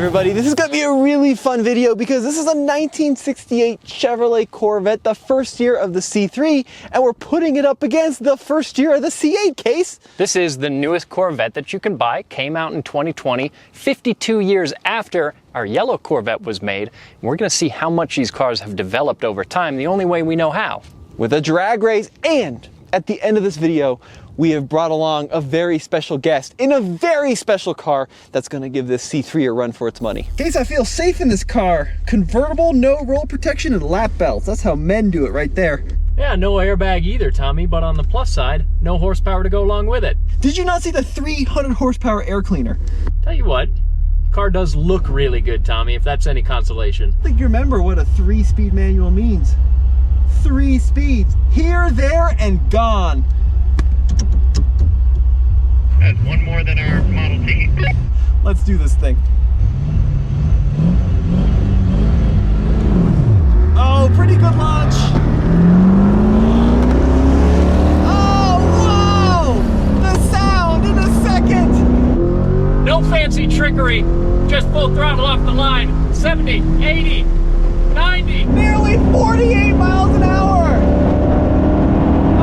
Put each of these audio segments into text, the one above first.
everybody, this is going to be a really fun video because this is a 1968 Chevrolet Corvette, the first year of the C3, and we're putting it up against the first year of the C8 case. This is the newest Corvette that you can buy, came out in 2020, 52 years after our yellow Corvette was made. And we're going to see how much these cars have developed over time, the only way we know how. With a drag race, and at the end of this video, we have brought along a very special guest in a very special car that's going to give this C3 a run for its money. Case, I feel safe in this car. Convertible, no roll protection, and lap belts. That's how men do it right there. Yeah, no airbag either, Tommy, but on the plus side, no horsepower to go along with it. Did you not see the 300 horsepower air cleaner? Tell you what, the car does look really good, Tommy, if that's any consolation. I think you remember what a 3-speed manual means. 3 speeds, here, there, and gone. That's one more than our Model T. Let's do this thing. Oh, pretty good launch. Oh, whoa! The sound in a second. No fancy trickery, just full throttle off the line. 70, 80, 90. Nearly 48 miles an hour.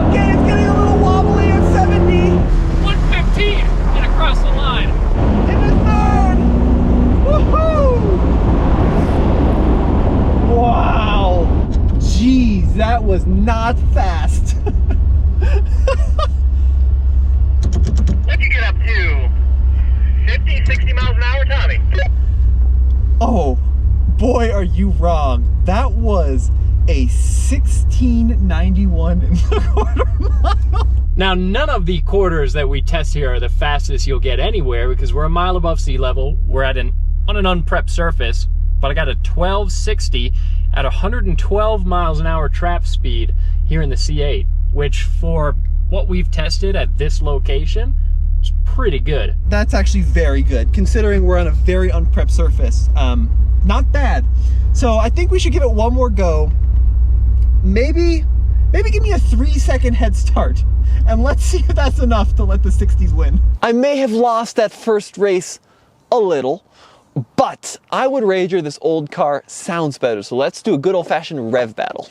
Okay, it's getting a little wobbly at 70. 115 and across the line. In the third. Woohoo! Wow. Jeez, that was not fast. What'd you get up to? 50, 60 miles an hour, Tommy? Oh, boy, are you wrong. That was a 1691 in the quarter mile. Now, none of the quarters that we test here are the fastest you'll get anywhere because we're a mile above sea level. We're on an unprepped surface, but I got a 1260 at 112 miles an hour trap speed here in the C8, which for what we've tested at this location is pretty good. That's actually very good, considering we're on a very unprepped surface. Not bad. So I think we should give it one more go. Maybe give me a 3-second head start, and let's see if that's enough to let the 60s win. I may have lost that first race a little, but I would wager this old car sounds better. So let's do a good old-fashioned rev battle.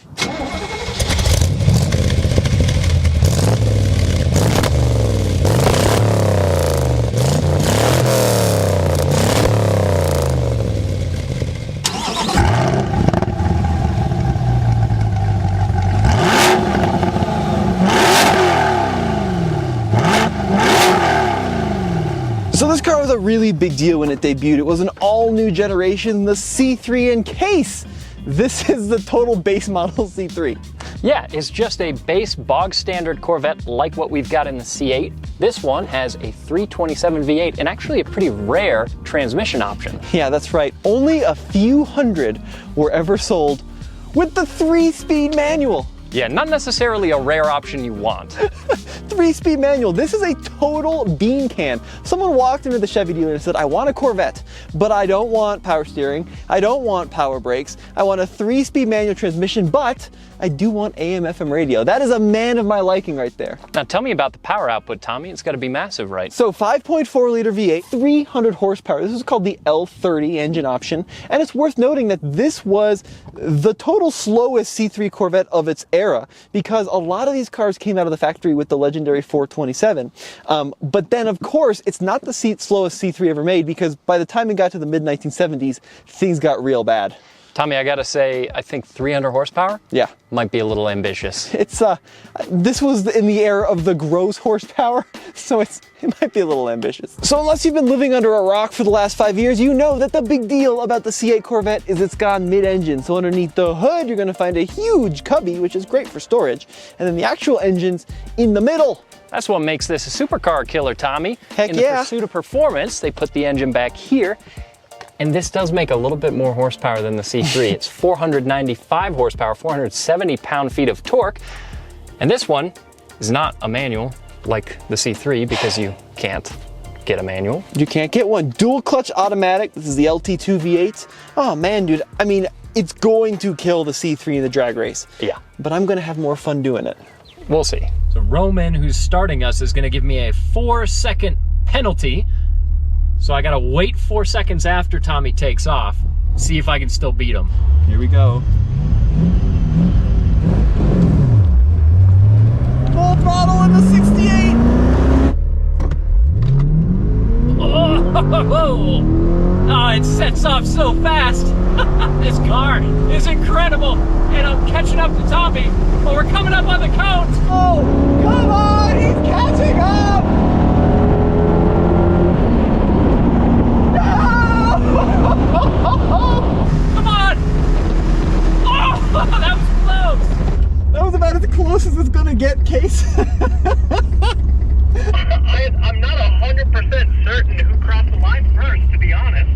So this car was a really big deal when it debuted. It was an all-new generation, the C3 in case. This is the total base model C3. Yeah, it's just a base bog standard Corvette like what we've got in the C8. This one has a 327 V8 and actually a pretty rare transmission option. Yeah, that's right. Only a few hundred were ever sold with the 3-speed manual. Yeah, not necessarily a rare option you want. 3-speed manual. This is a total bean can. Someone walked into the Chevy dealer and said, I want a Corvette, but I don't want power steering. I don't want power brakes. I want a 3-speed manual transmission, but I do want AM/FM radio. That is a man of my liking right there. Now tell me about the power output, Tommy. It's got to be massive, right? So 5.4 liter V8, 300 horsepower. This is called the L30 engine option. And it's worth noting that this was the total slowest C3 Corvette of its era, because a lot of these cars came out of the factory with the legendary 427. But then, of course, it's not the slowest C3 ever made, because by the time it got to the mid-1970s, things got real bad. Tommy, I gotta say, I think 300 horsepower? Yeah. Might be a little ambitious. It's, this was in the era of the gross horsepower, so it might be a little ambitious. So unless you've been living under a rock for the last 5 years, you know that the big deal about the C8 Corvette is it's gone mid-engine. So underneath the hood, you're gonna find a huge cubby, which is great for storage, and then the actual engine's in the middle. That's what makes this a supercar killer, Tommy. Heck in the yeah. pursuit of performance, they put the engine back here. And this does make a little bit more horsepower than the C3. It's 495 horsepower, 470 pound-feet of torque. And this one is not a manual like the C3 because you can't get a manual. You can't get one. Dual clutch automatic. This is the LT2 V8. Oh man, dude. I mean, it's going to kill the C3 in the drag race. Yeah. But I'm gonna have more fun doing it. We'll see. So Roman, who's starting us, is gonna give me a 4-second penalty So I gotta wait 4 seconds after Tommy takes off, see if I can still beat him. Here we go. Full throttle in the 68. Oh, it sets off so fast. This car is incredible. And I'm catching up to Tommy, but we're coming up on the cones. Oh, come on, he's catching up. Come on! Oh, that was close! That was about as close as it's gonna get, Case. I'm not 100% certain who crossed the line first, to be honest.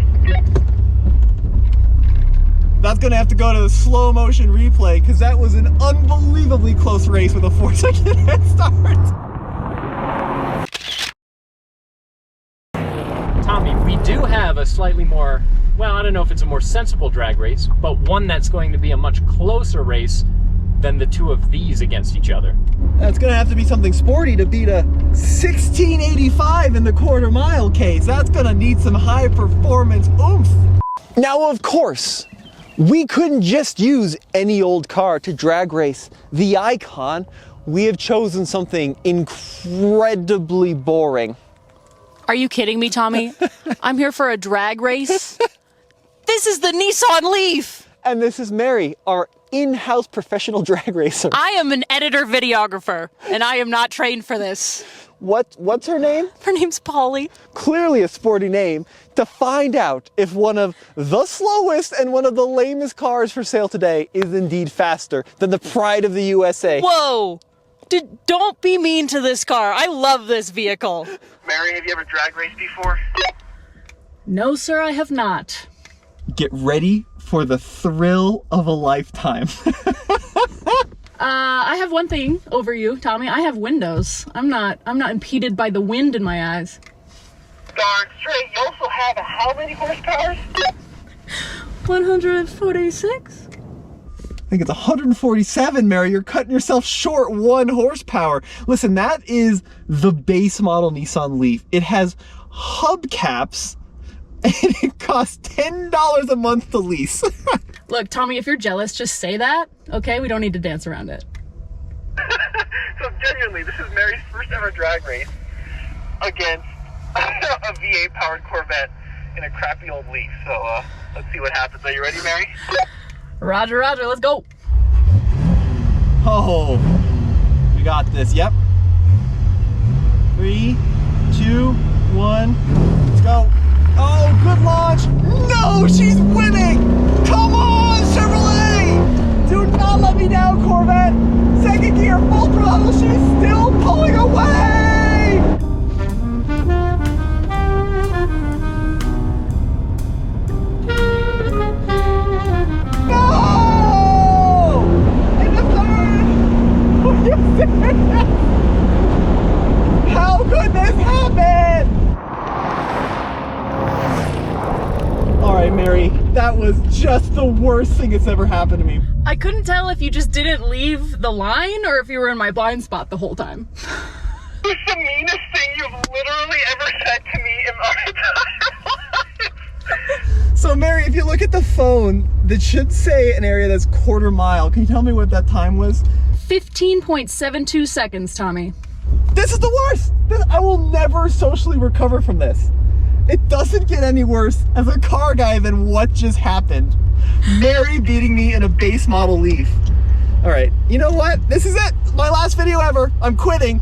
That's gonna have to go to the slow motion replay because that was an unbelievably close race with a 4-second head start. Tommy, we do have a slightly more, well, I don't know if it's a more sensible drag race, but one that's going to be a much closer race than the two of these against each other. That's gonna have to be something sporty to beat a 1685 in the quarter mile, Case. That's gonna need some high performance oomph. Now, of course, we couldn't just use any old car to drag race the Icon. We have chosen something incredibly boring. Are you kidding me, Tommy? I'm here for a drag race. This is the Nissan Leaf. And this is Mary, our in-house professional drag racer. I am an editor videographer, and I am not trained for this. What's her name? Her name's Polly. Clearly a sporty name. To find out if one of the slowest and one of the lamest cars for sale today is indeed faster than the pride of the USA. Whoa! Don't be mean to this car. I love this vehicle. Mary, have you ever drag raced before? No, sir, I have not. Get ready for the thrill of a lifetime. I have one thing over you, Tommy. I have windows. I'm not impeded by the wind in my eyes. Darn straight. You also have how many horsepower? 146? I think it's 147, Mary. You're cutting yourself short 1 horsepower. Listen, that is the base model Nissan Leaf. It has hubcaps and it costs $10 a month to lease. Look, Tommy, if you're jealous, just say that, okay? We don't need to dance around it. So genuinely, this is Mary's first ever drag race against a V8 powered Corvette in a crappy old Leaf. So let's see what happens. Are you ready, Mary? Roger, roger, let's go. Oh, we got this. Yep. 3, 2, 1, let's go. Oh, good launch. No, she's winning. Come on, Chevrolet. Do not let me down, Corvette. Second gear, full throttle. She's still pulling away. No! In the third. Are you serious? How could this happen? All right, Mary, that was just the worst thing that's ever happened to me. I couldn't tell if you just didn't leave the line or if you were in my blind spot the whole time. It's the meanest thing you've literally ever said to me in my entire life. So, Mary, if you look at the phone, that should say an area that's quarter mile. Can you tell me what that time was? 15.72 seconds, Tommy. This is the worst. I will never socially recover from this. It doesn't get any worse as a car guy than what just happened. Mary beating me in a base model Leaf. All right, you know what? This is it. My last video ever. I'm quitting.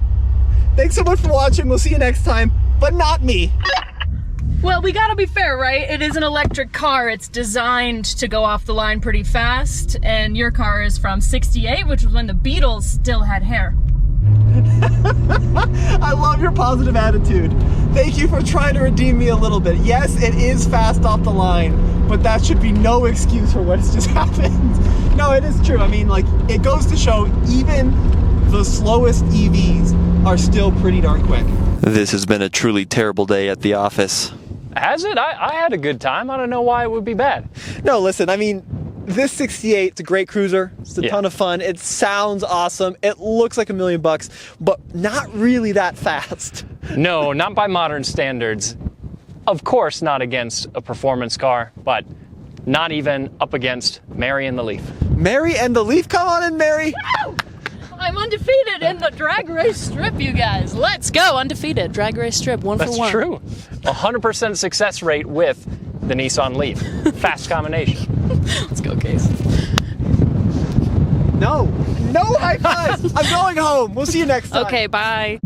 Thanks so much for watching. We'll see you next time, but not me. Well, we gotta be fair, right? It is an electric car. It's designed to go off the line pretty fast, and your car is from '68, which was when the Beatles still had hair. I love your positive attitude. Thank you for trying to redeem me a little bit. Yes, it is fast off the line, but that should be no excuse for what's just happened. No, it is true. I mean, like, it goes to show even the slowest EVs are still pretty darn quick. This has been a truly terrible day at the office. Has it? I had a good time. I don't know why it would be bad. No, listen, I mean, this 68, it's a great cruiser. It's a ton of fun. It sounds awesome. It looks like $1 million, but not really that fast. No, not by modern standards. Of course, not against a performance car, but not even up against Mary and the Leaf. Mary and the Leaf, come on in, Mary. I'm undefeated in the drag race strip, you guys. Let's go, undefeated. Drag race strip, one for one. That's true. 100% success rate with the Nissan Leaf. Fast combination. Let's go, Case. No high fives. I'm going home. We'll see you next time. Okay, bye.